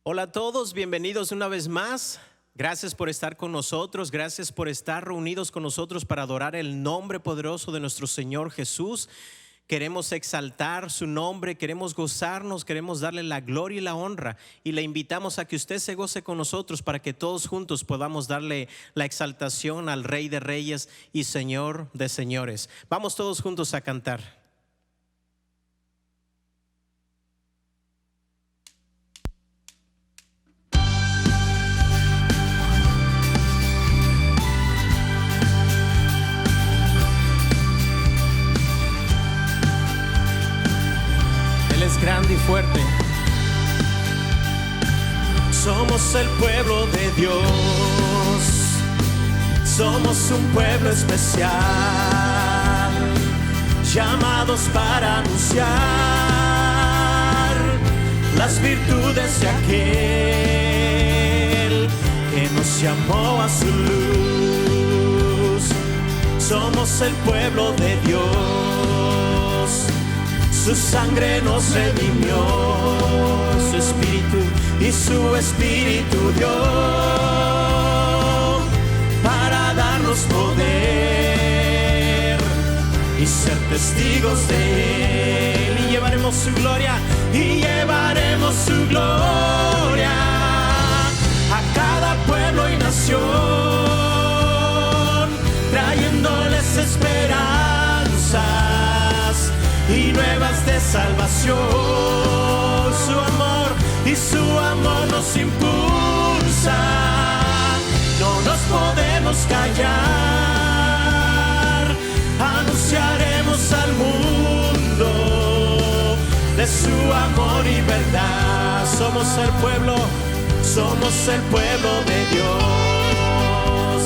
Hola a todos, bienvenidos una vez más. Gracias por estar con nosotros, gracias por estar reunidos con nosotros para adorar el nombre poderoso de nuestro Señor Jesús. Queremos exaltar su nombre, queremos gozarnos, queremos darle la gloria y la honra. Y le invitamos a que usted se goce con nosotros para que todos juntos podamos darle la exaltación al Rey de Reyes y Señor de Señores. Vamos todos juntos a cantar. Grande y fuerte. Somos el pueblo de Dios, somos un pueblo especial, llamados para anunciar las virtudes de aquel que nos llamó a su luz. Somos el pueblo de Dios, su sangre nos redimió, su espíritu y su espíritu dio para darnos poder y ser testigos de Él. Y llevaremos su gloria, y llevaremos su gloria a cada pueblo y nación, trayéndoles esperanzas y nuevas de salvación. Su amor y su amor nos impulsa, no nos podemos callar, anunciaremos al mundo de su amor y verdad. Somos el pueblo de Dios,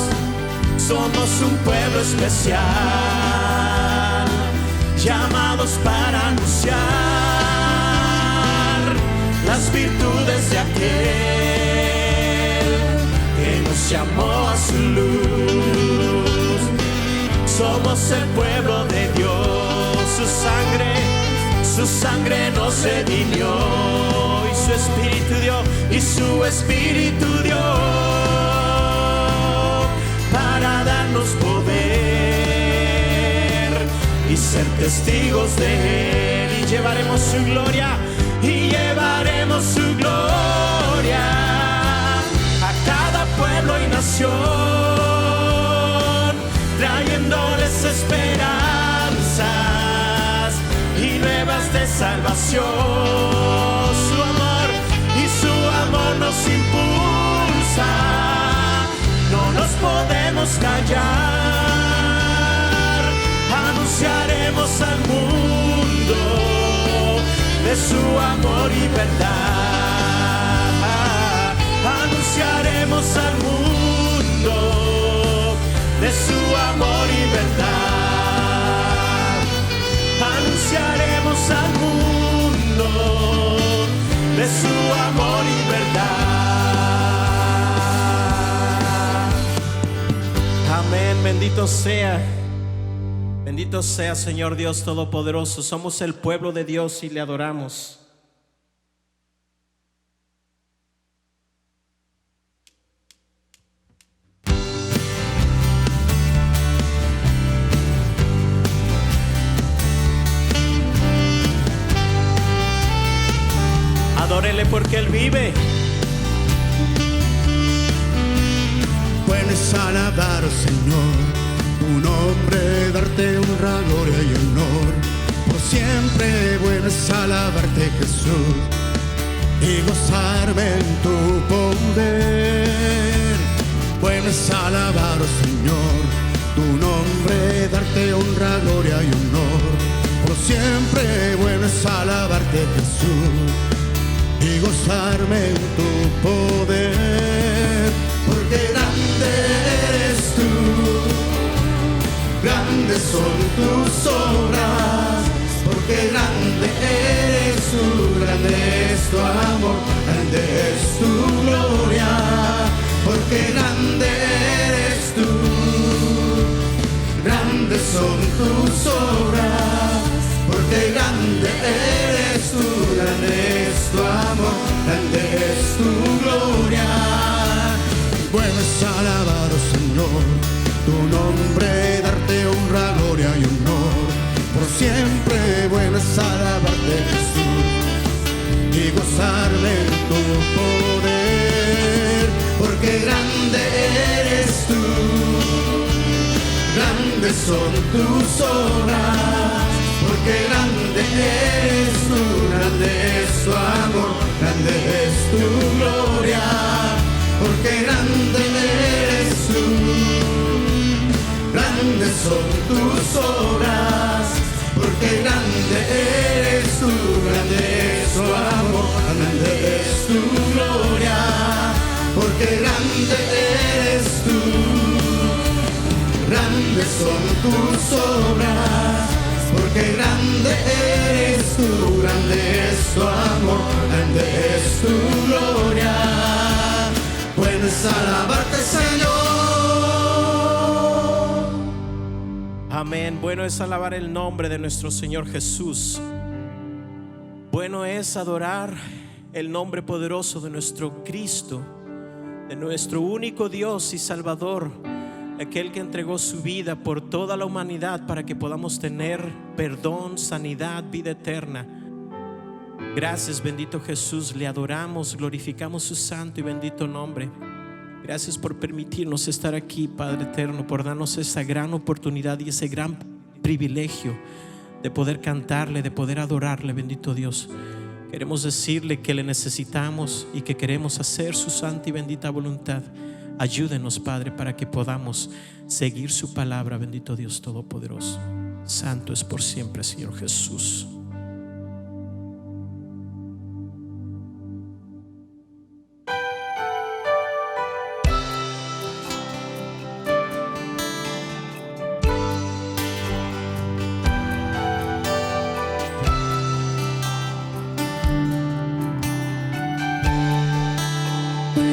somos un pueblo especial, llamados para anunciar las virtudes de aquel que nos llamó a su luz. Somos el pueblo de Dios, su sangre nos redimió, y su espíritu dio para darnos poder y ser testigos de Él. Y llevaremos su gloria, y llevaremos su gloria a cada pueblo y nación, trayéndoles esperanzas y nuevas de salvación. Su amor nos impulsa, no nos podemos callar, anunciaremos al mundo de su amor y verdad. Anunciaremos al mundo de su amor y verdad. Anunciaremos al mundo de su amor y verdad. Amén, bendito sea Señor Dios Todopoderoso. Somos el pueblo de Dios y le adoramos. Adórele porque Él vive. Bueno es alabar, Señor, tu nombre, darte honra, gloria y honor. Por siempre bueno es alabarte, Jesús, y gozarme en tu poder. Bueno es alabar, Señor, tu nombre, darte honra, gloria y honor. Por siempre bueno es alabarte, Jesús, y gozarme en tu poder. Porque grande eres tú, grandes son tus obras. Porque grande eres tú, grande es tu amor, grande es tu gloria. Porque grande eres tú, grandes son tus obras. Porque grande eres tú, grande es tu amor, grande es tu grandes son tus obras, porque grande eres tú, grande es tu amor, grande es tu gloria, porque grande eres tú. Grandes son tus obras, porque grande eres tú, grande es tu amor, grande es tu gloria, porque grande eres tú. Grandes son tus obras, porque grande eres tú, grande es tu amor, grande es tu gloria. Bueno es alabarte, Señor. Amén. Bueno es alabar el nombre de nuestro Señor Jesús. Bueno es adorar el nombre poderoso de nuestro Cristo, de nuestro único Dios y Salvador, aquel que entregó su vida por toda la humanidad para que podamos tener perdón, sanidad, vida eterna. Gracias, bendito Jesús, le adoramos, glorificamos su santo y bendito nombre. Gracias por permitirnos estar aquí, Padre eterno, por darnos esa gran oportunidad y ese gran privilegio de poder cantarle, de poder adorarle, bendito Dios. Queremos decirle que le necesitamos y que queremos hacer su santa y bendita voluntad. Ayúdenos, Padre, para que podamos seguir su palabra, bendito Dios Todopoderoso. Santo es por siempre, Señor Jesús.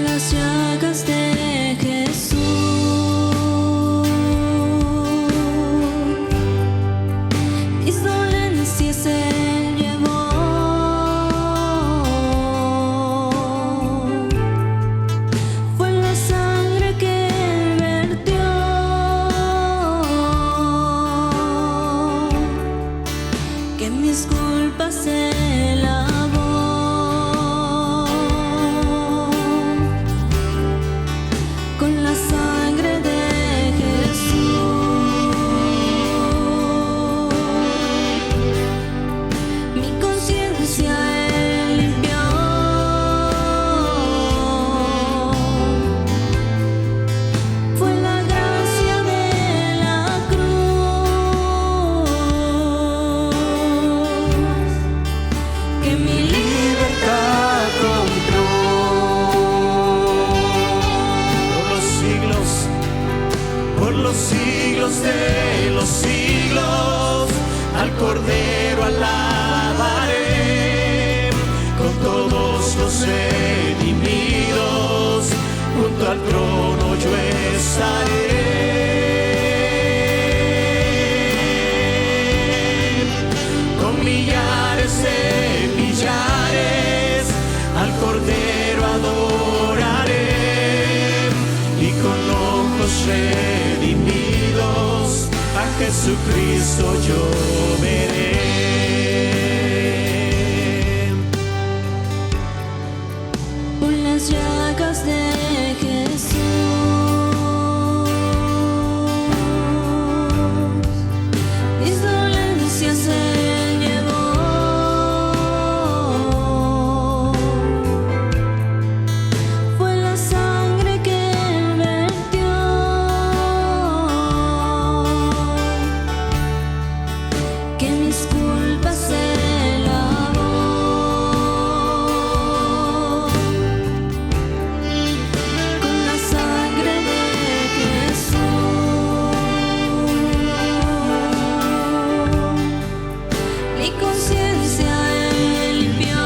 Las llagas de Jesús, mis dolencias Él llevó. Fue la sangre que Él vertió, que mis culpas Él lavó. Con la sangre de Jesús, mi conciencia Él limpió. Fue la gracia de la cruz que mi libertad compró. Por los siglos de los siglos, al Cordero alabaré, con todos los redimidos, junto al trono yo estaré. Con millares de millares, al Cordero adoraré, y con ojos redimidos a Jesucristo yo veré. Por las llagas de Jesús, mis dolencias Él llevó. Fue la sangre que Él vertió, que mis culpas Él lavó. Con la sangre de Jesús, mi conciencia Él limpió.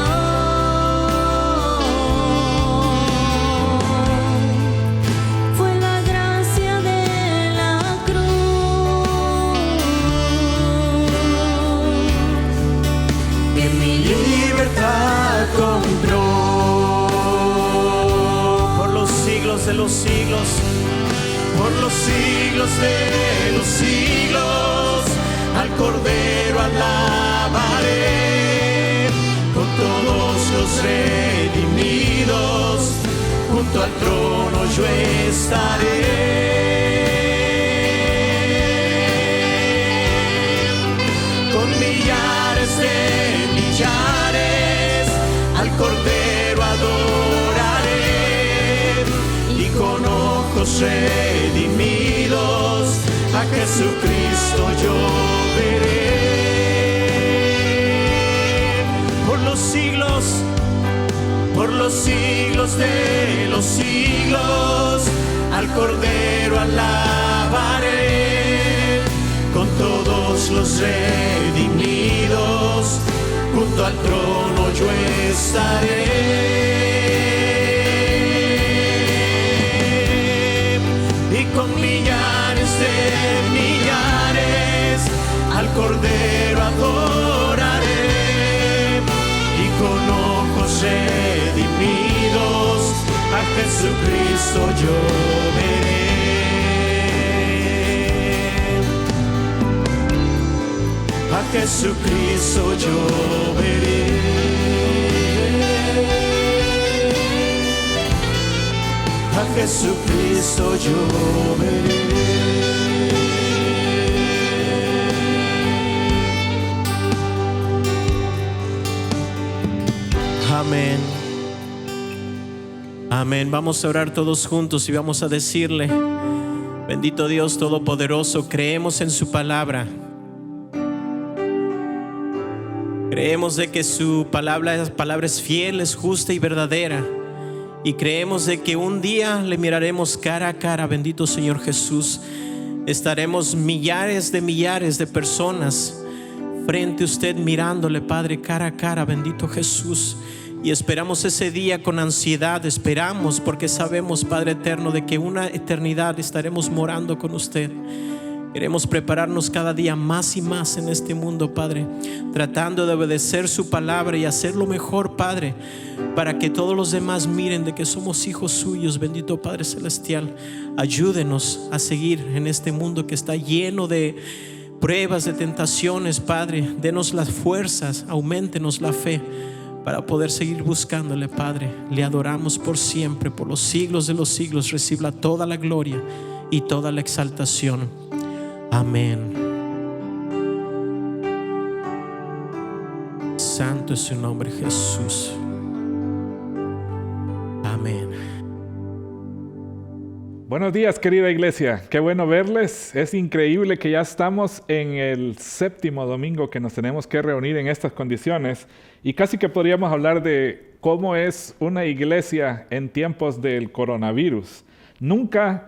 Fue la gracia de la cruz que mi Libertad compró. Por los siglos de los siglos, por los siglos de los siglos, al Cordero alabaré, con todos los redimidos, junto al trono yo estaré. redimidos, a Jesucristo yo veré. Por los siglos de los siglos, al Cordero alabaré. Con todos los redimidos, junto al trono yo estaré. Y con millares de millares, al Cordero adoraré. Y con ojos redimidos, a Jesucristo yo veré. A Jesucristo yo veré. A Jesucristo yo veré. Amén. Amén. Vamos a orar todos juntos y vamos a decirle: bendito Dios Todopoderoso, creemos en su palabra. Creemos de que su palabra es fiel, es justa y verdadera. Y creemos de que un día le miraremos cara a cara, bendito Señor Jesús. Estaremos millares de personas frente a usted mirándole, Padre, cara a cara, bendito Jesús. Y esperamos ese día con ansiedad, esperamos porque sabemos, Padre eterno, de que una eternidad estaremos morando con usted. Queremos prepararnos cada día más y más en este mundo, Padre, tratando de obedecer su palabra y hacerlo mejor, Padre, para que todos los demás miren de que somos hijos suyos, bendito Padre Celestial. Ayúdenos a seguir en este mundo que está lleno de pruebas, de tentaciones, Padre. Denos las fuerzas, auméntenos la fe para poder seguir buscándole, Padre. Le adoramos por siempre, por los siglos de los siglos. Reciba toda la gloria y toda la exaltación. Amén. Santo es su nombre, Jesús. Amén. Buenos días, querida iglesia. Qué bueno verles. Es increíble que ya estamos en el 7º domingo que nos tenemos que reunir en estas condiciones, y casi que podríamos hablar de cómo es una iglesia en tiempos del coronavirus. Nunca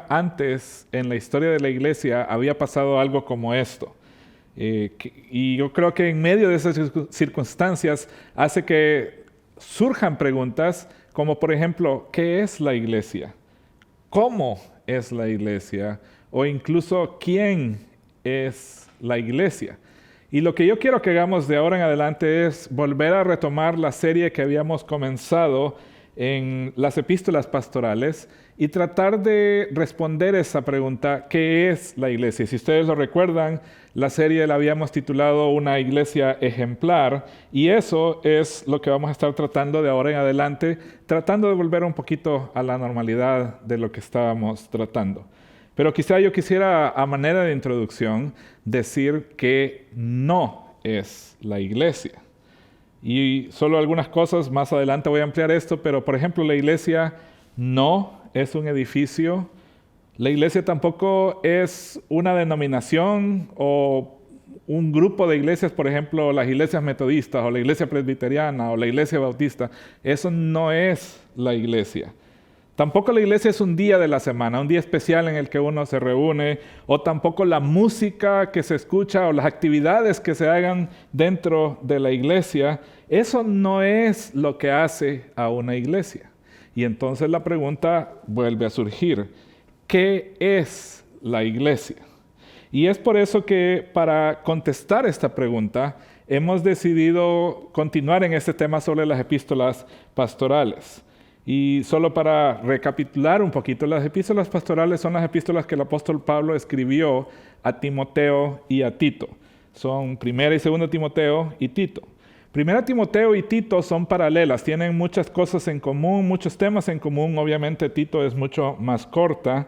antes en la historia de la iglesia había pasado algo como esto. Y yo creo que en medio de esas circunstancias hace que surjan preguntas como, por ejemplo, ¿qué es la iglesia? ¿Cómo es la iglesia? O incluso, ¿quién es la iglesia? Y lo que yo quiero que hagamos de ahora en adelante es volver a retomar la serie que habíamos comenzado en las epístolas pastorales y tratar de responder esa pregunta: ¿qué es la iglesia? Si ustedes lo recuerdan, la serie la habíamos titulado Una iglesia ejemplar, y eso es lo que vamos a estar tratando de ahora en adelante, tratando de volver un poquito a la normalidad de lo que estábamos tratando. Pero quizá yo quisiera, a manera de introducción, decir que no es la iglesia. Y solo algunas cosas, más adelante voy a ampliar esto, pero por ejemplo, la iglesia no es un edificio. La iglesia tampoco es una denominación o un grupo de iglesias, por ejemplo, las iglesias metodistas o la iglesia presbiteriana o la iglesia bautista. Eso no es la iglesia. Tampoco la iglesia es un día de la semana, un día especial en el que uno se reúne, o tampoco la música que se escucha o las actividades que se hagan dentro de la iglesia. Eso no es lo que hace a una iglesia. Y entonces la pregunta vuelve a surgir: ¿qué es la iglesia? Y es por eso que para contestar esta pregunta hemos decidido continuar en este tema sobre las epístolas pastorales. Y solo para recapitular un poquito, las epístolas pastorales son las epístolas que el apóstol Pablo escribió a Timoteo y a Tito. Son 1 y 2 Timoteo y Tito. 1 Timoteo y Tito son paralelas, tienen muchas cosas en común, muchos temas en común. Obviamente Tito es mucho más corta.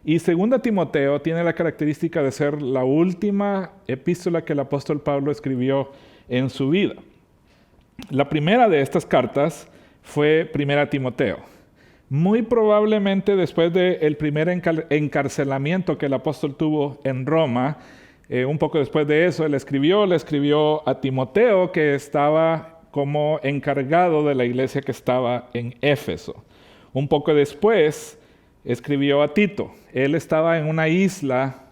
Y 2 Timoteo tiene la característica de ser la última epístola que el apóstol Pablo escribió en su vida. La primera de estas cartas fue 1 Timoteo. muy probablemente después del primer encarcelamiento que el apóstol tuvo en Roma. Un poco después de eso, le escribió a Timoteo, que estaba como encargado de la iglesia que estaba en Éfeso. Un poco después, escribió a Tito. Él estaba en una isla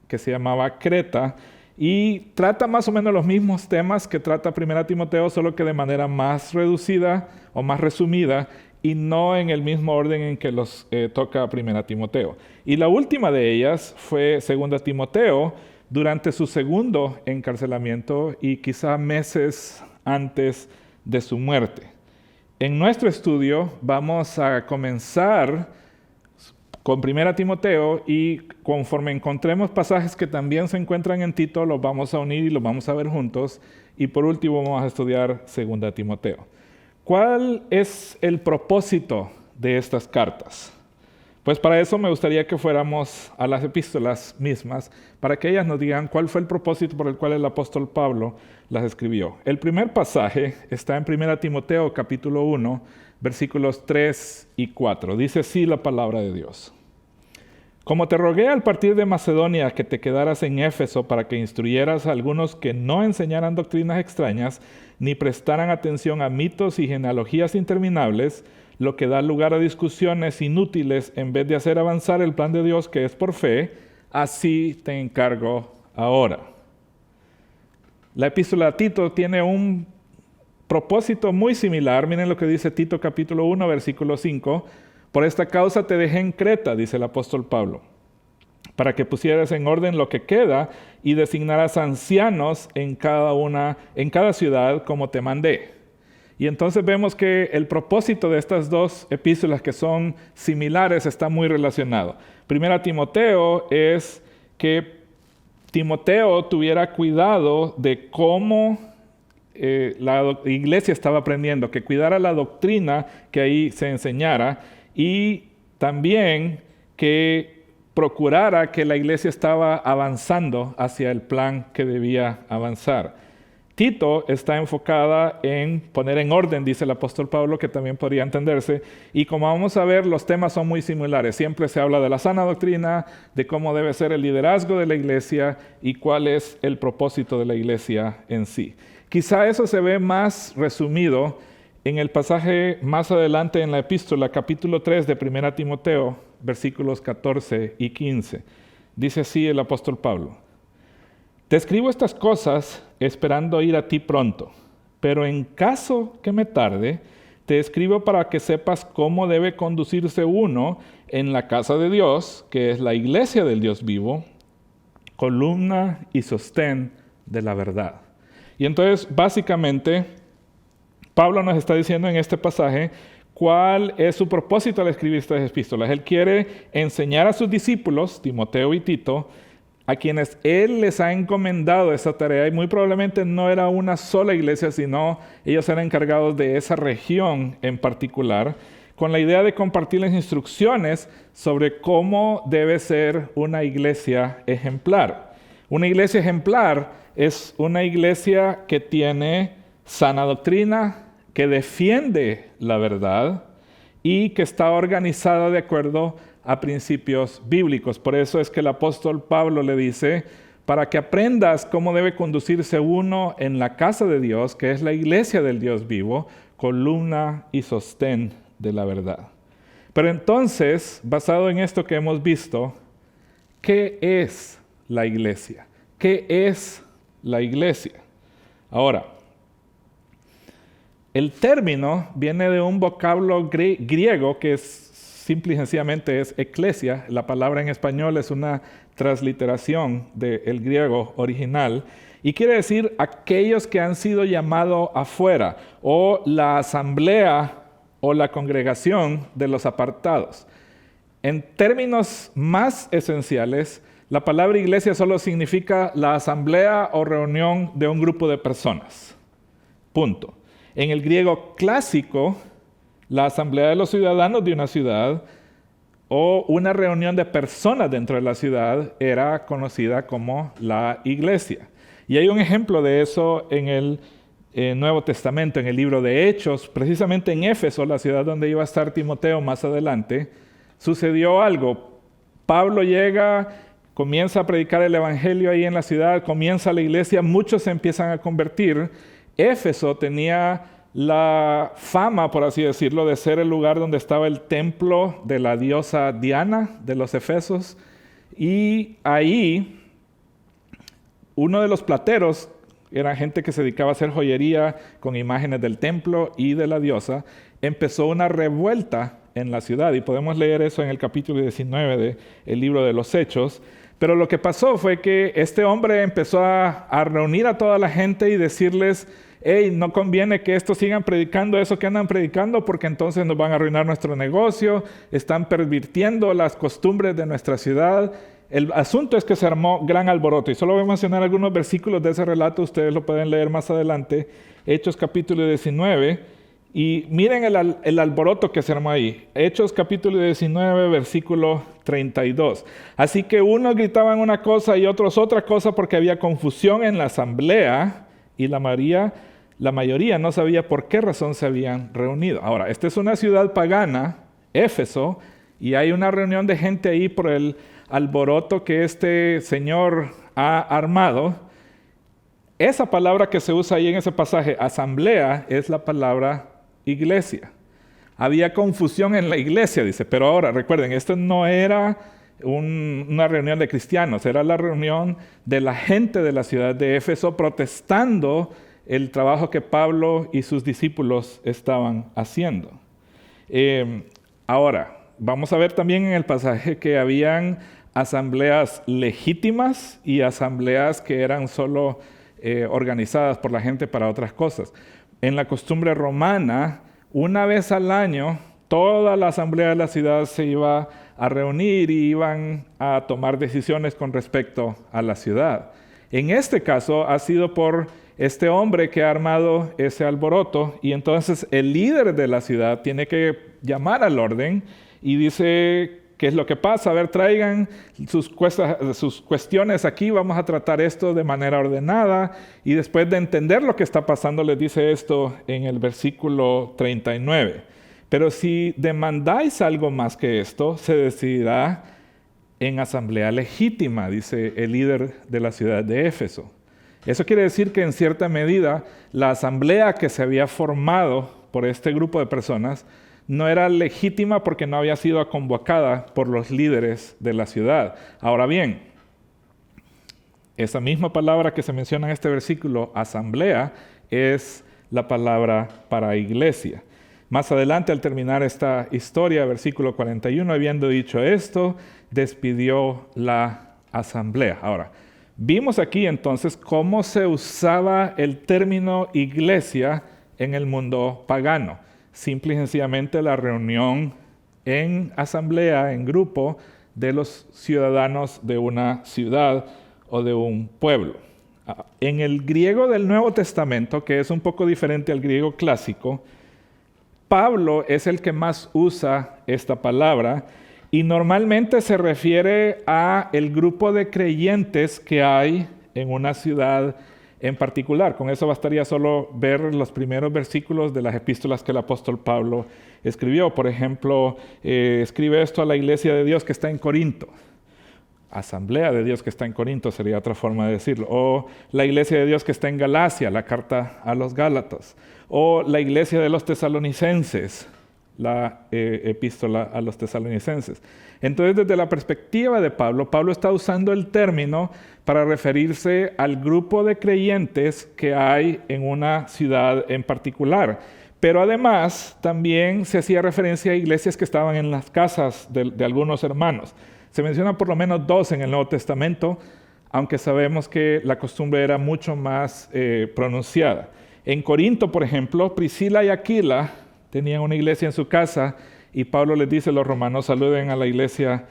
que se llamaba Creta y trata más o menos los mismos temas que trata 1 Timoteo, solo que de manera más reducida o más resumida y no en el mismo orden en que los toca 1 Timoteo. Y la última de ellas fue 2 Timoteo, durante su segundo encarcelamiento y quizá meses antes de su muerte. En nuestro estudio vamos a comenzar con 1 Timoteo y conforme encontremos pasajes que también se encuentran en Tito, los vamos a unir y los vamos a ver juntos. Y por último vamos a estudiar 2 Timoteo. ¿Cuál es el propósito de estas cartas? Pues para eso me gustaría que fuéramos a las epístolas mismas, para que ellas nos digan cuál fue el propósito por el cual el apóstol Pablo las escribió. El primer pasaje está en 1 Timoteo capítulo 1, versículos 3 y 4. Dice así la palabra de Dios. Como te rogué al partir de Macedonia que te quedaras en Éfeso para que instruyeras a algunos que no enseñaran doctrinas extrañas, ni prestaran atención a mitos y genealogías interminables, lo que da lugar a discusiones inútiles en vez de hacer avanzar el plan de Dios que es por fe, así te encargo ahora. La epístola a Tito tiene un propósito muy similar. Miren lo que dice Tito capítulo 1, versículo 5. Por esta causa te dejé en Creta, dice el apóstol Pablo, para que pusieras en orden lo que queda y designaras ancianos en cada ciudad como te mandé. Y entonces vemos que el propósito de estas dos epístolas que son similares está muy relacionado. 1 Timoteo es que Timoteo tuviera cuidado de cómo la iglesia estaba aprendiendo, que cuidara la doctrina que ahí se enseñara y también que procurara que la iglesia estaba avanzando hacia el plan que debía avanzar. Tito está enfocada en poner en orden, dice el apóstol Pablo, que también podría entenderse. Y como vamos a ver, los temas son muy similares. Siempre se habla de la sana doctrina, de cómo debe ser el liderazgo de la iglesia y cuál es el propósito de la iglesia en sí. Quizá eso se ve más resumido en el pasaje más adelante en la epístola, capítulo 3 de 1 Timoteo, versículos 14 y 15. Dice así el apóstol Pablo. Te escribo estas cosas esperando ir a ti pronto, pero en caso que me tarde, te escribo para que sepas cómo debe conducirse uno en la casa de Dios, que es la iglesia del Dios vivo, columna y sostén de la verdad. Y entonces, básicamente, Pablo nos está diciendo en este pasaje cuál es su propósito al escribir estas epístolas. Él quiere enseñar a sus discípulos, Timoteo y Tito, a quienes él les ha encomendado esa tarea, y muy probablemente no era una sola iglesia, sino ellos eran encargados de esa región en particular, con la idea de compartirles instrucciones sobre cómo debe ser una iglesia ejemplar. Una iglesia ejemplar es una iglesia que tiene sana doctrina, que defiende la verdad y que está organizada de acuerdo a principios bíblicos. Por eso es que el apóstol Pablo le dice, para que aprendas cómo debe conducirse uno en la casa de Dios, que es la iglesia del Dios vivo, columna y sostén de la verdad. Pero entonces, basado en esto que hemos visto, ¿qué es la iglesia? ¿Qué es la iglesia? Ahora, el término viene de un vocablo griego que simple y sencillamente es eclesia. La palabra en español es una transliteración del griego original y quiere decir aquellos que han sido llamados afuera, o la asamblea o la congregación de los apartados. En términos más esenciales, la palabra iglesia solo significa la asamblea o reunión de un grupo de personas. Punto. En el griego clásico, la asamblea de los ciudadanos de una ciudad o una reunión de personas dentro de la ciudad era conocida como la iglesia. Y hay un ejemplo de eso en el Nuevo Testamento, en el libro de Hechos, precisamente en Éfeso, la ciudad donde iba a estar Timoteo más adelante, sucedió algo. Pablo llega, comienza a predicar el evangelio ahí en la ciudad, comienza la iglesia, muchos se empiezan a convertir. Éfeso tenía la fama, por así decirlo, de ser el lugar donde estaba el templo de la diosa Diana de los Efesos. Y ahí, uno de los plateros, era gente que se dedicaba a hacer joyería con imágenes del templo y de la diosa, empezó una revuelta en la ciudad. Y podemos leer eso en el capítulo 19 del libro de los Hechos. Pero lo que pasó fue que este hombre empezó a reunir a toda la gente y decirles: hey, no conviene que estos sigan predicando eso que andan predicando, porque entonces nos van a arruinar nuestro negocio, están pervirtiendo las costumbres de nuestra ciudad. El asunto es que se armó gran alboroto, y solo voy a mencionar algunos versículos de ese relato, ustedes lo pueden leer más adelante, Hechos capítulo 19, y miren el alboroto que se armó ahí. Hechos capítulo 19, versículo 32. Así que unos gritaban una cosa y otros otra cosa, porque había confusión en la asamblea, y la mayoría no sabía por qué razón se habían reunido. Ahora, esta es una ciudad pagana, Éfeso, y hay una reunión de gente ahí por el alboroto que este señor ha armado. Esa palabra que se usa ahí en ese pasaje, asamblea, es la palabra iglesia. Había confusión en la iglesia, dice, pero ahora recuerden, esto no era una reunión de cristianos, era la reunión de la gente de la ciudad de Éfeso protestando el trabajo que Pablo y sus discípulos estaban haciendo. Ahora, vamos a ver también en el pasaje que habían asambleas legítimas y asambleas que eran solo organizadas por la gente para otras cosas. En la costumbre romana, una vez al año, toda la asamblea de la ciudad se iba a reunir y iban a tomar decisiones con respecto a la ciudad. En este caso ha sido por este hombre que ha armado ese alboroto, y entonces el líder de la ciudad tiene que llamar al orden y dice: ¿qué es lo que pasa? A ver, traigan sus cuestiones aquí, vamos a tratar esto de manera ordenada. Y después de entender lo que está pasando, les dice esto en el versículo 39. Pero si demandáis algo más que esto, se decidirá en asamblea legítima, dice el líder de la ciudad de Éfeso. Eso quiere decir que en cierta medida la asamblea que se había formado por este grupo de personas no era legítima porque no había sido convocada por los líderes de la ciudad. Ahora bien, esa misma palabra que se menciona en este versículo, asamblea, es la palabra para iglesia. Más adelante, al terminar esta historia, versículo 41, habiendo dicho esto, despidió la asamblea. Ahora, vimos aquí entonces cómo se usaba el término iglesia en el mundo pagano. Simple y sencillamente la reunión en asamblea, en grupo, de los ciudadanos de una ciudad o de un pueblo. En el griego del Nuevo Testamento, que es un poco diferente al griego clásico, Pablo es el que más usa esta palabra, y normalmente se refiere a el grupo de creyentes que hay en una ciudad en particular. Con eso bastaría solo ver los primeros versículos de las epístolas que el apóstol Pablo escribió. Por ejemplo, escribe esto a la iglesia de Dios que está en Corinto. Asamblea de Dios que está en Corinto sería otra forma de decirlo. O la iglesia de Dios que está en Galacia, la carta a los Gálatas. O la iglesia de los tesalonicenses, la epístola a los tesalonicenses. Entonces, desde la perspectiva de Pablo, Pablo está usando el término para referirse al grupo de creyentes que hay en una ciudad en particular. Pero además, también se hacía referencia a iglesias que estaban en las casas de algunos hermanos. Se mencionan por lo menos 2 en el Nuevo Testamento, aunque sabemos que la costumbre era mucho más pronunciada. En Corinto, por ejemplo, Priscila y Aquila tenían una iglesia en su casa, y Pablo les dice a los romanos: saluden a la iglesia,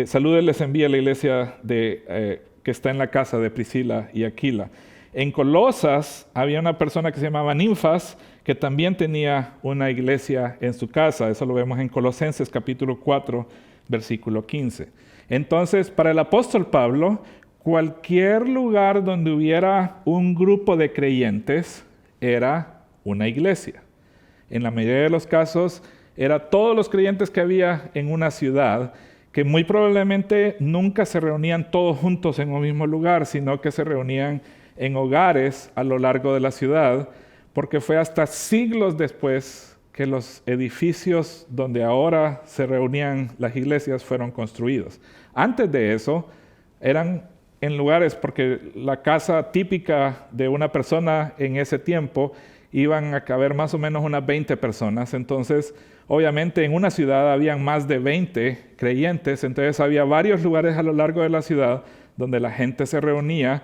salúdenles, envía a la iglesia que está en la casa de Priscila y Aquila. En Colosas había una persona que se llamaba Ninfas, que también tenía una iglesia en su casa. Eso lo vemos en Colosenses capítulo 4, versículo 15. Entonces, para el apóstol Pablo, cualquier lugar donde hubiera un grupo de creyentes era una iglesia. En la mayoría de los casos, era todos los creyentes que había en una ciudad, que muy probablemente nunca se reunían todos juntos en un mismo lugar, sino que se reunían en hogares a lo largo de la ciudad, porque fue hasta siglos después que los edificios donde ahora se reunían las iglesias fueron construidos. Antes de eso, eran en lugares, porque la casa típica de una persona en ese tiempo iban a caber más o menos unas 20 personas. Entonces, obviamente en una ciudad habían más de 20 creyentes, entonces había varios lugares a lo largo de la ciudad donde la gente se reunía,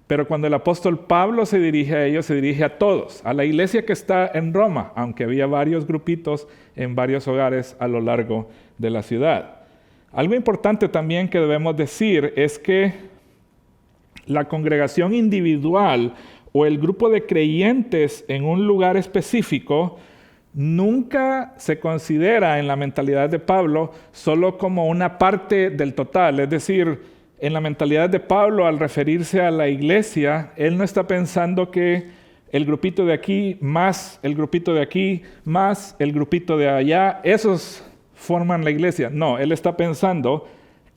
pero cuando el apóstol Pablo se dirige a ellos, se dirige a todos, a la iglesia que está en Roma, aunque había varios grupitos en varios hogares a lo largo de la ciudad. Algo importante también que debemos decir es que la congregación individual o el grupo de creyentes en un lugar específico nunca se considera en la mentalidad de Pablo solo como una parte del total. Es decir, en la mentalidad de Pablo, al referirse a la iglesia, él no está pensando que el grupito de aquí más el grupito de aquí más el grupito de allá, esos forman la iglesia. No, él está pensando,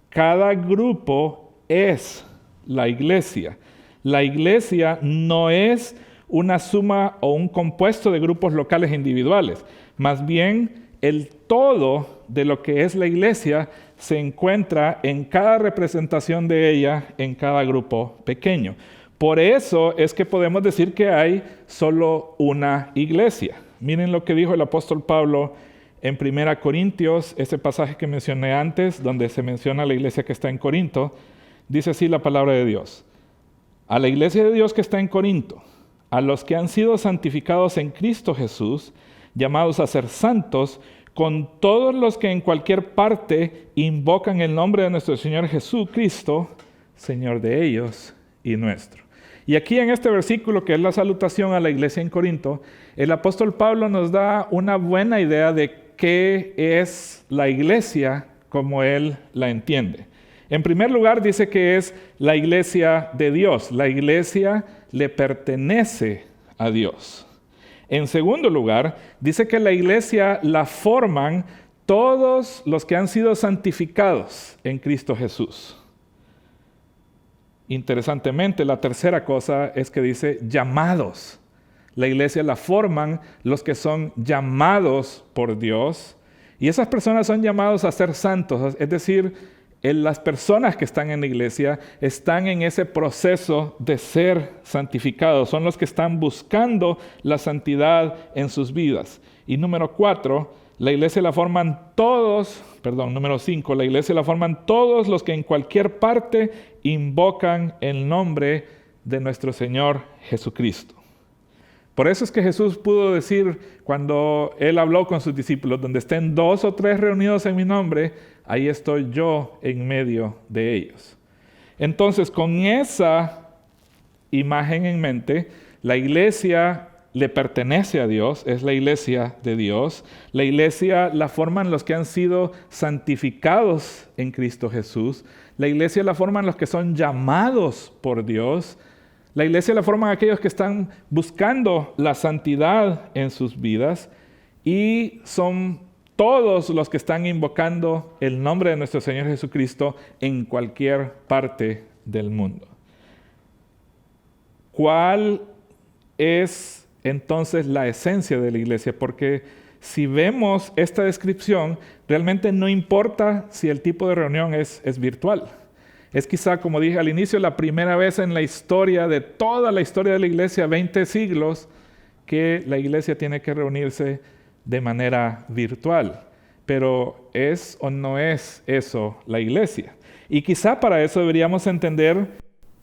cada grupo es la iglesia. La iglesia no es una suma o un compuesto de grupos locales e individuales. Más bien, el todo de lo que es la iglesia se encuentra en cada representación de ella, en cada grupo pequeño. Por eso es que podemos decir que hay solo una iglesia. Miren lo que dijo el apóstol Pablo en 1 Corintios, ese pasaje que mencioné antes, donde se menciona la iglesia que está en Corinto. Dice así la palabra de Dios: a la iglesia de Dios que está en Corinto, a los que han sido santificados en Cristo Jesús, llamados a ser santos, con todos los que en cualquier parte invocan el nombre de nuestro Señor Jesucristo, Señor de ellos y nuestro. Y aquí en este versículo, que es la salutación a la iglesia en Corinto, el apóstol Pablo nos da una buena idea de qué es la iglesia como él la entiende. En primer lugar, dice que es la iglesia de Dios. La iglesia le pertenece a Dios. En segundo lugar, dice que la iglesia la forman todos los que han sido santificados en Cristo Jesús. Interesantemente, la tercera cosa es que dice llamados. La iglesia la forman los que son llamados por Dios. Y esas personas son llamados a ser santos, es decir, las personas que están en la iglesia están en ese proceso de ser santificados. Son los que están buscando la santidad en sus vidas. Y número 5, la iglesia la forman todos los que en cualquier parte invocan el nombre de nuestro Señor Jesucristo. Por eso es que Jesús pudo decir, cuando Él habló con sus discípulos, donde estén 2 o 3 reunidos en mi nombre, ahí estoy yo en medio de ellos. Entonces, con esa imagen en mente, la iglesia le pertenece a Dios, es la iglesia de Dios. La iglesia la forman los que han sido santificados en Cristo Jesús. La iglesia la forman los que son llamados por Dios. La iglesia la forman aquellos que están buscando la santidad en sus vidas, y son todos los que están invocando el nombre de nuestro Señor Jesucristo en cualquier parte del mundo. ¿Cuál es entonces la esencia de la iglesia? Porque si vemos esta descripción, realmente no importa si el tipo de reunión es virtual. Es quizá, como dije al inicio, la primera vez en la historia de toda la historia de la iglesia, 20 siglos, que la iglesia tiene que reunirse de manera virtual. Pero ¿es o no es eso la iglesia? Y quizá para eso deberíamos entender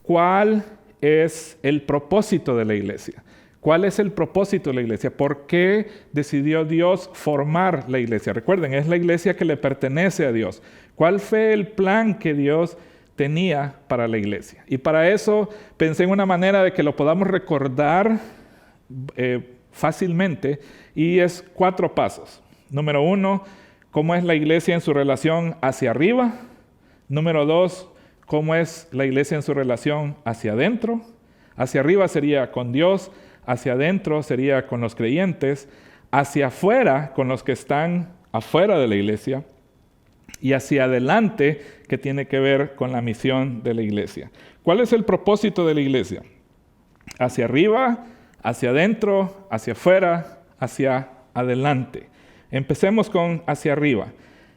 cuál es el propósito de la iglesia. ¿Cuál es el propósito de la iglesia? ¿Por qué decidió Dios formar la iglesia? Recuerden, es la iglesia que le pertenece a Dios. ¿Cuál fue el plan que Dios tenía para la iglesia? Y para eso pensé en una manera de que lo podamos recordar fácilmente, y es 4 pasos. Número 1, cómo es la iglesia en su relación hacia arriba. Número 2, cómo es la iglesia en su relación hacia adentro. Hacia arriba sería con Dios, hacia adentro sería con los creyentes, hacia afuera con los que están afuera de la iglesia, y hacia adelante, que tiene que ver con la misión de la iglesia. ¿Cuál es el propósito de la iglesia? Hacia arriba, hacia adentro, hacia afuera, hacia adelante. Empecemos con hacia arriba.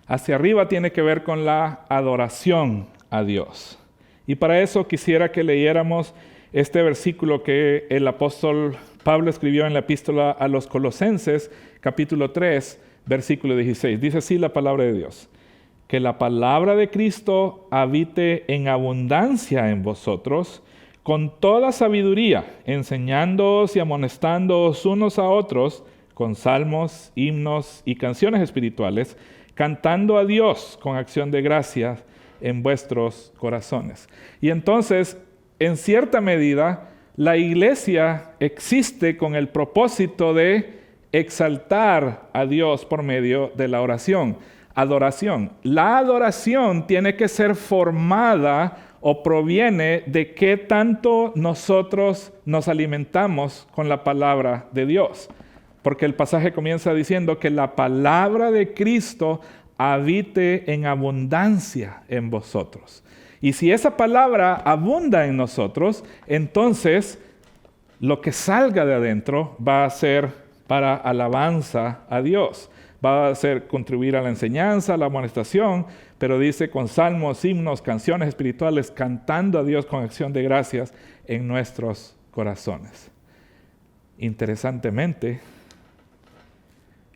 Hacia arriba tiene que ver con la adoración a Dios. Y para eso quisiera que leyéramos este versículo que el apóstol Pablo escribió en la epístola a los Colosenses, capítulo 3, versículo 16. Dice así la palabra de Dios: que la palabra de Cristo habite en abundancia en vosotros, con toda sabiduría, enseñándoos y amonestándoos unos a otros, con salmos, himnos y canciones espirituales, cantando a Dios con acción de gracias en vuestros corazones. Y entonces, en cierta medida, la iglesia existe con el propósito de exaltar a Dios por medio de la oración. Adoración. La adoración tiene que ser formada o proviene de qué tanto nosotros nos alimentamos con la palabra de Dios. Porque el pasaje comienza diciendo que la palabra de Cristo habite en abundancia en vosotros. Y si esa palabra abunda en nosotros, entonces lo que salga de adentro va a ser para alabanza a Dios. Va a ser contribuir a la enseñanza, a la amonestación, pero dice con salmos, himnos, canciones espirituales, cantando a Dios con acción de gracias en nuestros corazones. Interesantemente,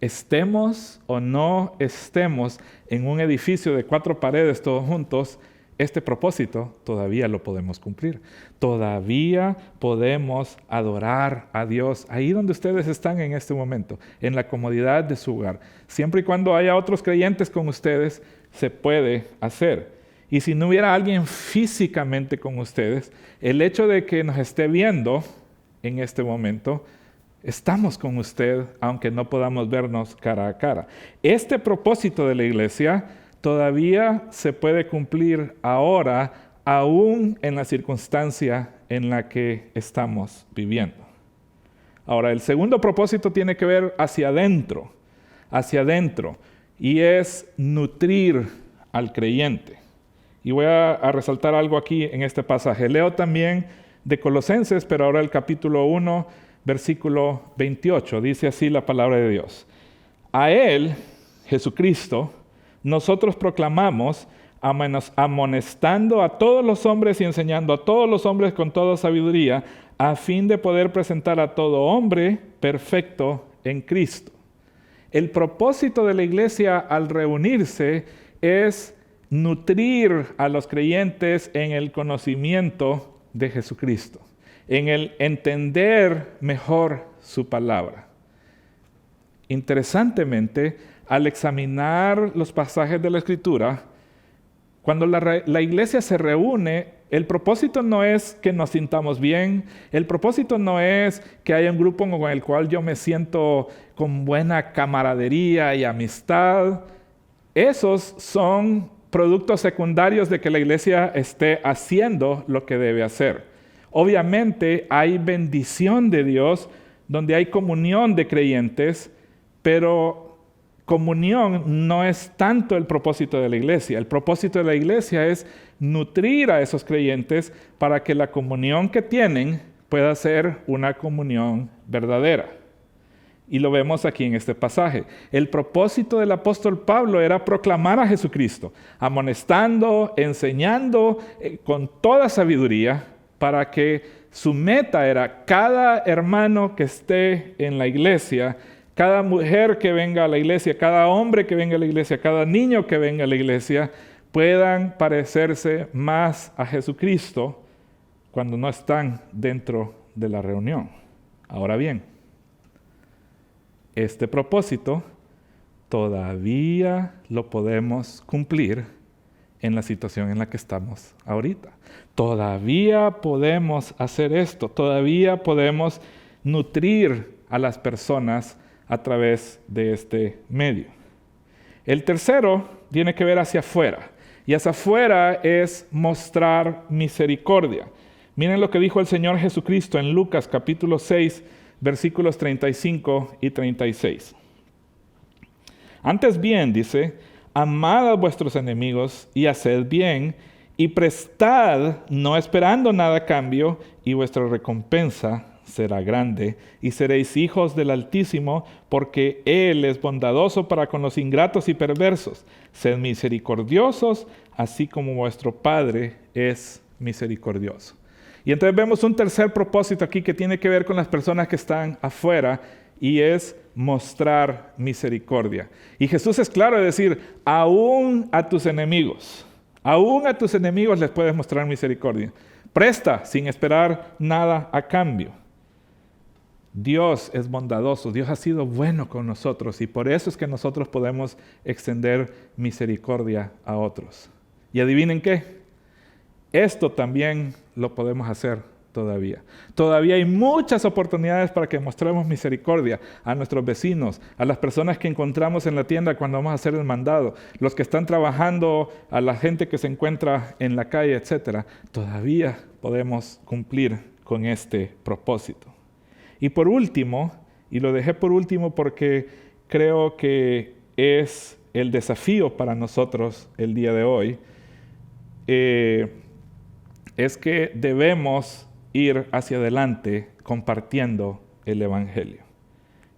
estemos o no estemos en un edificio de 4 paredes todos juntos, este propósito todavía lo podemos cumplir. Todavía podemos adorar a Dios ahí donde ustedes están en este momento, en la comodidad de su hogar. Siempre y cuando haya otros creyentes con ustedes, se puede hacer. Y si no hubiera alguien físicamente con ustedes, el hecho de que nos esté viendo en este momento, estamos con usted, aunque no podamos vernos cara a cara. Este propósito de la iglesia todavía se puede cumplir ahora, aún en la circunstancia en la que estamos viviendo. Ahora, el segundo propósito tiene que ver hacia adentro, y es nutrir al creyente. Y voy a resaltar algo aquí en este pasaje. Leo también de Colosenses, pero ahora el capítulo 1, versículo 28. Dice así la palabra de Dios: a Él, Jesucristo, nosotros proclamamos, amonestando a todos los hombres y enseñando a todos los hombres con toda sabiduría, a fin de poder presentar a todo hombre perfecto en Cristo. El propósito de la iglesia al reunirse es nutrir a los creyentes en el conocimiento de Jesucristo, en el entender mejor su palabra. Interesantemente, al examinar los pasajes de la Escritura, cuando la iglesia se reúne, el propósito no es que nos sintamos bien, el propósito no es que haya un grupo con el cual yo me siento con buena camaradería y amistad. Esos son productos secundarios de que la iglesia esté haciendo lo que debe hacer. Obviamente hay bendición de Dios donde hay comunión de creyentes, pero comunión no es tanto el propósito de la iglesia. El propósito de la iglesia es nutrir a esos creyentes para que la comunión que tienen pueda ser una comunión verdadera. Y lo vemos aquí en este pasaje. El propósito del apóstol Pablo era proclamar a Jesucristo, amonestando, enseñando con toda sabiduría, para que su meta era cada hermano que esté en la iglesia, cada mujer que venga a la iglesia, cada hombre que venga a la iglesia, cada niño que venga a la iglesia, puedan parecerse más a Jesucristo cuando no están dentro de la reunión. Ahora bien, este propósito todavía lo podemos cumplir en la situación en la que estamos ahorita. Todavía podemos hacer esto, todavía podemos nutrir a las personas a través de este medio. El tercero tiene que ver hacia afuera, y hacia afuera es mostrar misericordia. Miren lo que dijo el Señor Jesucristo en Lucas capítulo 6, versículos 35 y 36. Antes bien, dice, amad a vuestros enemigos y haced bien, y prestad, no esperando nada a cambio, y vuestra recompensa será grande, y seréis hijos del Altísimo, porque Él es bondadoso para con los ingratos y perversos. Sed misericordiosos, así como vuestro Padre es misericordioso. Y entonces vemos un tercer propósito aquí que tiene que ver con las personas que están afuera, y es mostrar misericordia. Y Jesús es claro de decir, aún a tus enemigos les puedes mostrar misericordia. Presta sin esperar nada a cambio. Dios es bondadoso, Dios ha sido bueno con nosotros y por eso es que nosotros podemos extender misericordia a otros. Y adivinen qué, esto también lo podemos hacer todavía. Todavía hay muchas oportunidades para que mostremos misericordia a nuestros vecinos, a las personas que encontramos en la tienda cuando vamos a hacer el mandado, los que están trabajando, a la gente que se encuentra en la calle, etc. Todavía podemos cumplir con este propósito. Y por último, y lo dejé por último porque creo que es el desafío para nosotros el día de hoy, es que debemos ir hacia adelante compartiendo el Evangelio.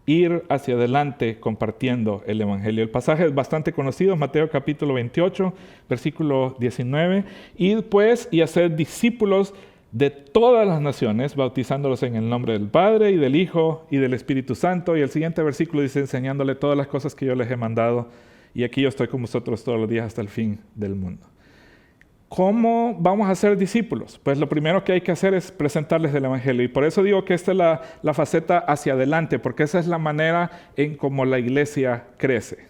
Ir hacia adelante compartiendo el Evangelio. El pasaje es bastante conocido, Mateo capítulo 28, versículo 19. Id pues y haced discípulos de todas las naciones, bautizándolos en el nombre del Padre y del Hijo y del Espíritu Santo. Y el siguiente versículo dice, enseñándole todas las cosas que yo les he mandado. Y aquí yo estoy con vosotros todos los días hasta el fin del mundo. ¿Cómo vamos a ser discípulos? Pues lo primero que hay que hacer es presentarles el Evangelio. Y por eso digo que esta es la faceta hacia adelante, porque esa es la manera en cómo la iglesia crece.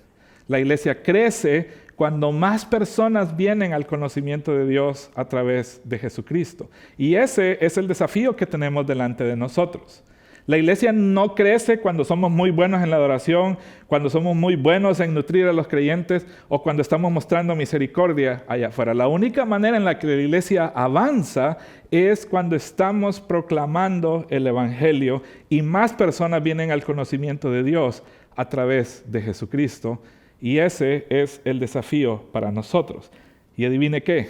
La iglesia crece cuando más personas vienen al conocimiento de Dios a través de Jesucristo. Y ese es el desafío que tenemos delante de nosotros. La iglesia no crece cuando somos muy buenos en la adoración, cuando somos muy buenos en nutrir a los creyentes o cuando estamos mostrando misericordia allá afuera. La única manera en la que la iglesia avanza es cuando estamos proclamando el Evangelio y más personas vienen al conocimiento de Dios a través de Jesucristo. Y ese es el desafío para nosotros. Y adivine qué,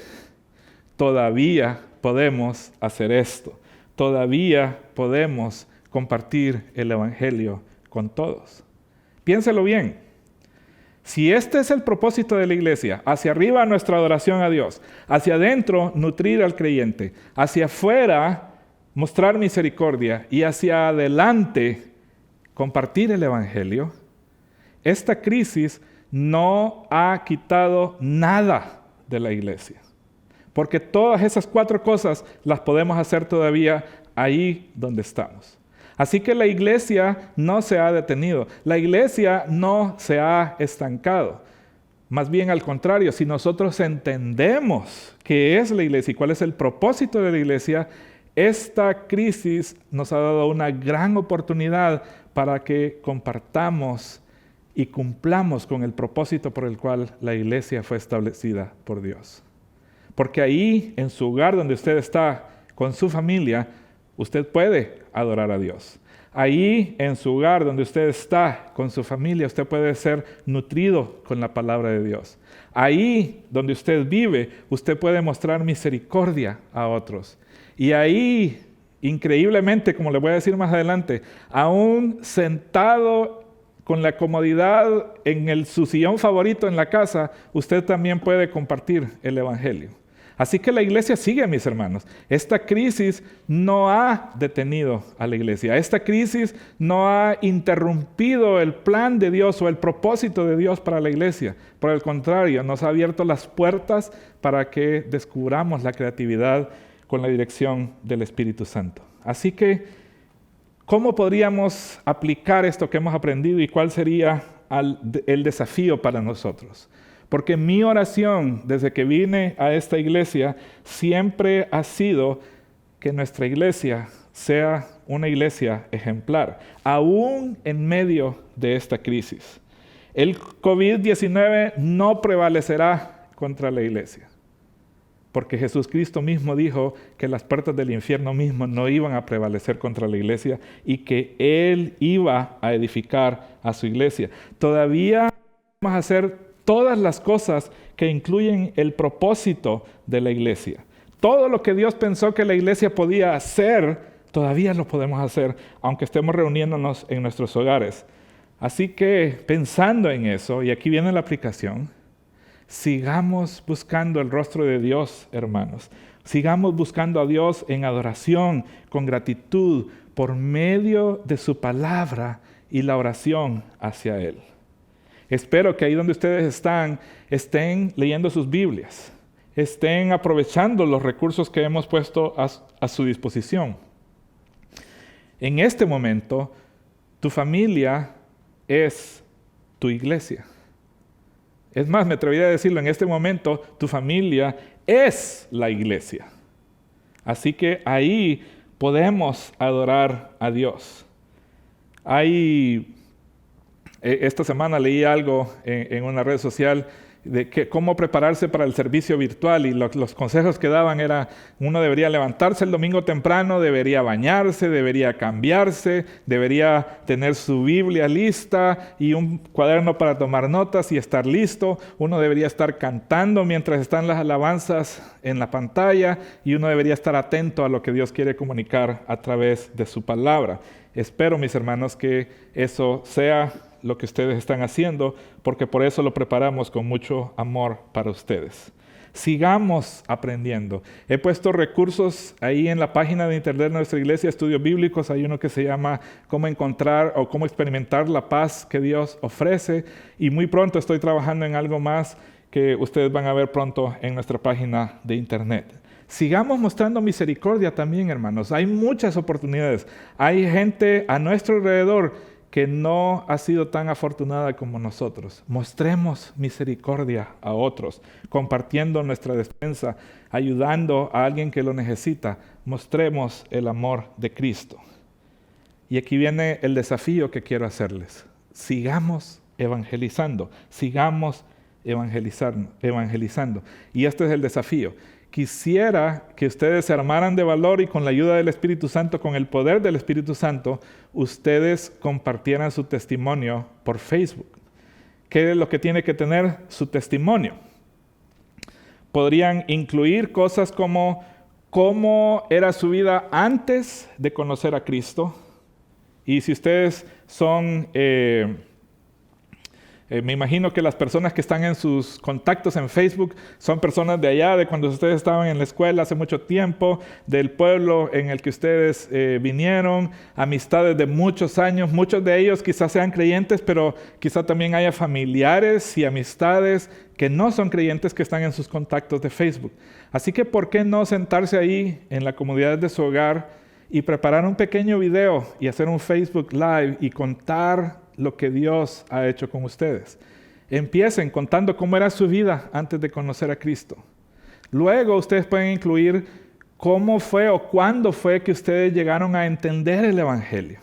todavía podemos hacer esto. Todavía podemos compartir el Evangelio con todos. Piénselo bien. Si este es el propósito de la iglesia, hacia arriba nuestra adoración a Dios, hacia adentro nutrir al creyente, hacia afuera mostrar misericordia y hacia adelante compartir el Evangelio, esta crisis no ha quitado nada de la iglesia. Porque todas esas 4 cosas las podemos hacer todavía ahí donde estamos. Así que la iglesia no se ha detenido, la iglesia no se ha estancado. Más bien al contrario, si nosotros entendemos qué es la iglesia y cuál es el propósito de la iglesia, esta crisis nos ha dado una gran oportunidad para que compartamos y cumplamos con el propósito por el cual la iglesia fue establecida por Dios. Porque ahí, en su hogar donde usted está, con su familia, usted puede adorar a Dios. Ahí, en su hogar donde usted está, con su familia, usted puede ser nutrido con la palabra de Dios. Ahí, donde usted vive, usted puede mostrar misericordia a otros. Y ahí, increíblemente, como le voy a decir más adelante, aún sentado con la comodidad en su sillón favorito en la casa, usted también puede compartir el Evangelio. Así que la iglesia sigue, mis hermanos. Esta crisis no ha detenido a la iglesia. Esta crisis no ha interrumpido el plan de Dios o el propósito de Dios para la iglesia. Por el contrario, nos ha abierto las puertas para que descubramos la creatividad con la dirección del Espíritu Santo. Así que, ¿cómo podríamos aplicar esto que hemos aprendido y cuál sería el desafío para nosotros? Porque mi oración desde que vine a esta iglesia siempre ha sido que nuestra iglesia sea una iglesia ejemplar, aún en medio de esta crisis. El COVID-19 no prevalecerá contra la iglesia. porque Jesús Cristo mismo dijo que las puertas del infierno mismo no iban a prevalecer contra la iglesia y que Él iba a edificar a su iglesia. Todavía vamos a hacer todas las cosas que incluyen el propósito de la iglesia. Todo lo que Dios pensó que la iglesia podía hacer, todavía lo podemos hacer, aunque estemos reuniéndonos en nuestros hogares. Así que pensando en eso, y aquí viene la aplicación, sigamos buscando el rostro de Dios, hermanos. Sigamos buscando a Dios en adoración, con gratitud, por medio de su palabra y la oración hacia Él. Espero que ahí donde ustedes estén leyendo sus Biblias, estén aprovechando los recursos que hemos puesto a su disposición. En este momento, tu familia es tu iglesia. Es más, me atrevería a decirlo, en este momento, tu familia es la iglesia. Así que ahí podemos adorar a Dios. Esta semana leí algo en una red social de cómo prepararse para el servicio virtual, y los consejos que daban era: uno debería levantarse el domingo temprano, debería bañarse, debería cambiarse, debería tener su Biblia lista y un cuaderno para tomar notas y estar listo. Uno debería estar cantando mientras están las alabanzas en la pantalla, y uno debería estar atento a lo que Dios quiere comunicar a través de su palabra. Espero, mis hermanos, que eso sea lo que ustedes están haciendo, porque por eso lo preparamos con mucho amor para ustedes. Sigamos aprendiendo. He puesto recursos ahí en la página de internet de nuestra iglesia, estudios bíblicos. Hay uno que se llama Cómo encontrar o cómo experimentar la paz que Dios ofrece, y muy pronto estoy trabajando en algo más que ustedes van a ver pronto en nuestra página de internet. Sigamos mostrando misericordia también, hermanos. Hay muchas oportunidades. Hay gente a nuestro alrededor que no ha sido tan afortunada como nosotros. Mostremos misericordia a otros, compartiendo nuestra despensa, ayudando a alguien que lo necesita. Mostremos el amor de Cristo. Y aquí viene el desafío que quiero hacerles. Sigamos evangelizando, sigamos evangelizando. Y este es el desafío. Quisiera que ustedes se armaran de valor y con la ayuda del Espíritu Santo, con el poder del Espíritu Santo, ustedes compartieran su testimonio por Facebook. ¿Qué es lo que tiene que tener su testimonio? Podrían incluir cosas como cómo era su vida antes de conocer a Cristo. Y si ustedes son... me imagino que las personas que están en sus contactos en Facebook son personas de allá, de cuando ustedes estaban en la escuela hace mucho tiempo, del pueblo en el que ustedes vinieron, amistades de muchos años. Muchos de ellos quizás sean creyentes, pero quizás también haya familiares y amistades que no son creyentes que están en sus contactos de Facebook. Así que, ¿por qué no sentarse ahí en la comodidad de su hogar y preparar un pequeño video y hacer un Facebook Live y contar lo que Dios ha hecho con ustedes? Empiecen contando cómo era su vida antes de conocer a Cristo. Luego ustedes pueden incluir cómo fue o cuándo fue que ustedes llegaron a entender el Evangelio,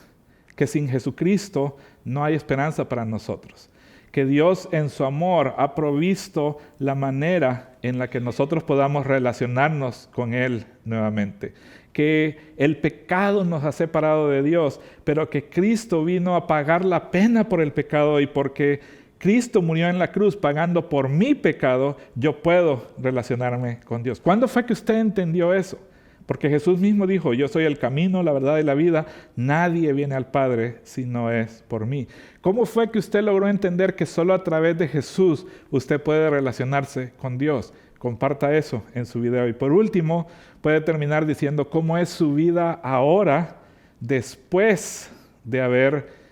que sin Jesucristo no hay esperanza para nosotros, que Dios en su amor ha provisto la manera en la que nosotros podamos relacionarnos con Él nuevamente, que el pecado nos ha separado de Dios, pero que Cristo vino a pagar la pena por el pecado, y porque Cristo murió en la cruz pagando por mi pecado, yo puedo relacionarme con Dios. ¿Cuándo fue que usted entendió eso? Porque Jesús mismo dijo: yo soy el camino, la verdad y la vida. Nadie viene al Padre si no es por mí. ¿Cómo fue que usted logró entender que solo a través de Jesús usted puede relacionarse con Dios? Comparta eso en su video. Y por último, puede terminar diciendo cómo es su vida ahora después de haber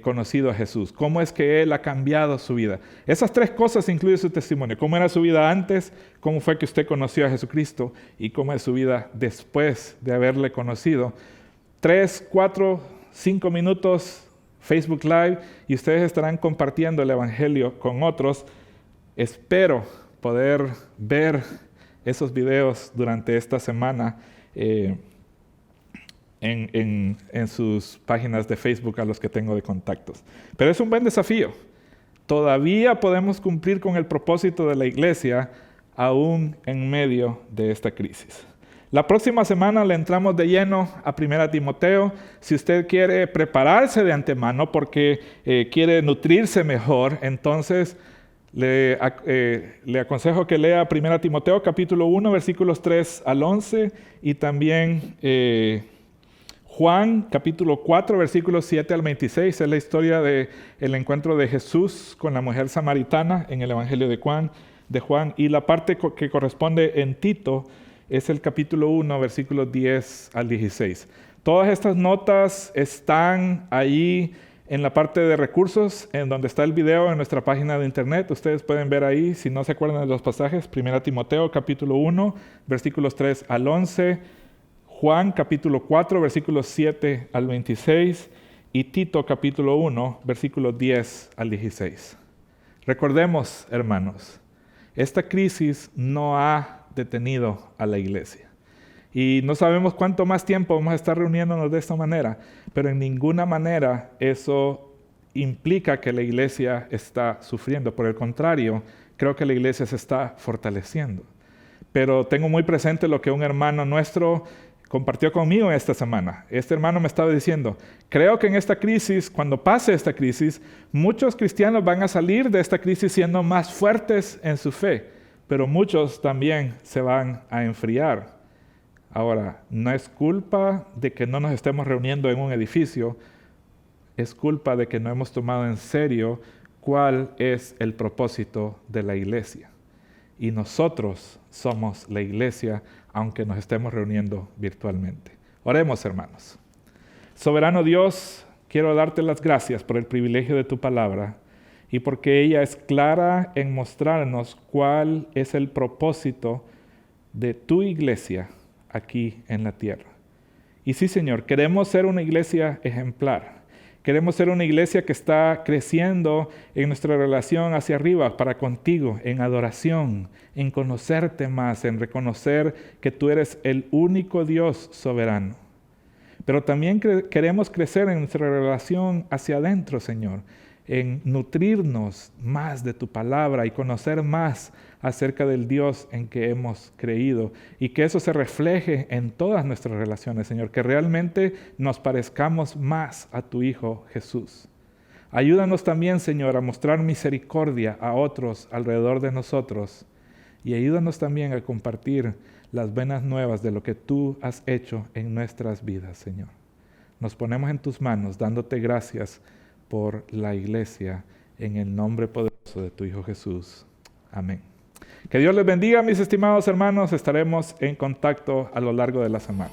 conocido a Jesús. Cómo es que Él ha cambiado su vida. Esas tres cosas incluyen su testimonio. Cómo era su vida antes, cómo fue que usted conoció a Jesucristo y cómo es su vida después de haberle conocido. 3, 4, 5 minutos Facebook Live y ustedes estarán compartiendo el Evangelio con otros. Espero poder ver esos videos durante esta semana en sus páginas de Facebook a los que tengo de contactos. Pero es un buen desafío. Todavía podemos cumplir con el propósito de la iglesia aún en medio de esta crisis. La próxima semana le entramos de lleno a 1 Timoteo. Si usted quiere prepararse de antemano porque quiere nutrirse mejor, entonces le aconsejo que lea 1 Timoteo capítulo 1, versículos 3 al 11 y también Juan capítulo 4, versículos 7 al 26. Es la historia del encuentro de Jesús con la mujer samaritana en el Evangelio de Juan. Y la parte que corresponde en Tito es el capítulo 1, versículos 10 al 16. Todas estas notas están ahí en la parte de recursos, en donde está el video en nuestra página de internet. Ustedes pueden ver ahí, si no se acuerdan de los pasajes, 1 Timoteo capítulo 1, versículos 3 al 11, Juan capítulo 4, versículos 7 al 26 y Tito capítulo 1, versículos 10 al 16. Recordemos, hermanos, esta crisis no ha detenido a la iglesia. Y no sabemos cuánto más tiempo vamos a estar reuniéndonos de esta manera, pero en ninguna manera eso implica que la iglesia está sufriendo. Por el contrario, creo que la iglesia se está fortaleciendo. Pero tengo muy presente lo que un hermano nuestro compartió conmigo esta semana. Este hermano me estaba diciendo, creo que en esta crisis, cuando pase esta crisis, muchos cristianos van a salir de esta crisis siendo más fuertes en su fe, pero muchos también se van a enfriar. Ahora, no es culpa de que no nos estemos reuniendo en un edificio, es culpa de que no hemos tomado en serio cuál es el propósito de la iglesia. Y nosotros somos la iglesia, aunque nos estemos reuniendo virtualmente. Oremos, hermanos. Soberano Dios, quiero darte las gracias por el privilegio de tu palabra y porque ella es clara en mostrarnos cuál es el propósito de tu iglesia aquí en la tierra. Y sí, Señor, queremos ser una iglesia ejemplar. Queremos ser una iglesia que está creciendo en nuestra relación hacia arriba para contigo, en adoración, en conocerte más, en reconocer que tú eres el único Dios soberano. Pero también queremos crecer en nuestra relación hacia adentro, Señor, en nutrirnos más de tu palabra y conocer más acerca del Dios en que hemos creído y que eso se refleje en todas nuestras relaciones, Señor, que realmente nos parezcamos más a tu Hijo Jesús. Ayúdanos también, Señor, a mostrar misericordia a otros alrededor de nosotros y ayúdanos también a compartir las buenas nuevas de lo que tú has hecho en nuestras vidas, Señor. Nos ponemos en tus manos dándote gracias por la iglesia, en el nombre poderoso de tu Hijo Jesús. Amén. Que Dios les bendiga, mis estimados hermanos. Estaremos en contacto a lo largo de la semana.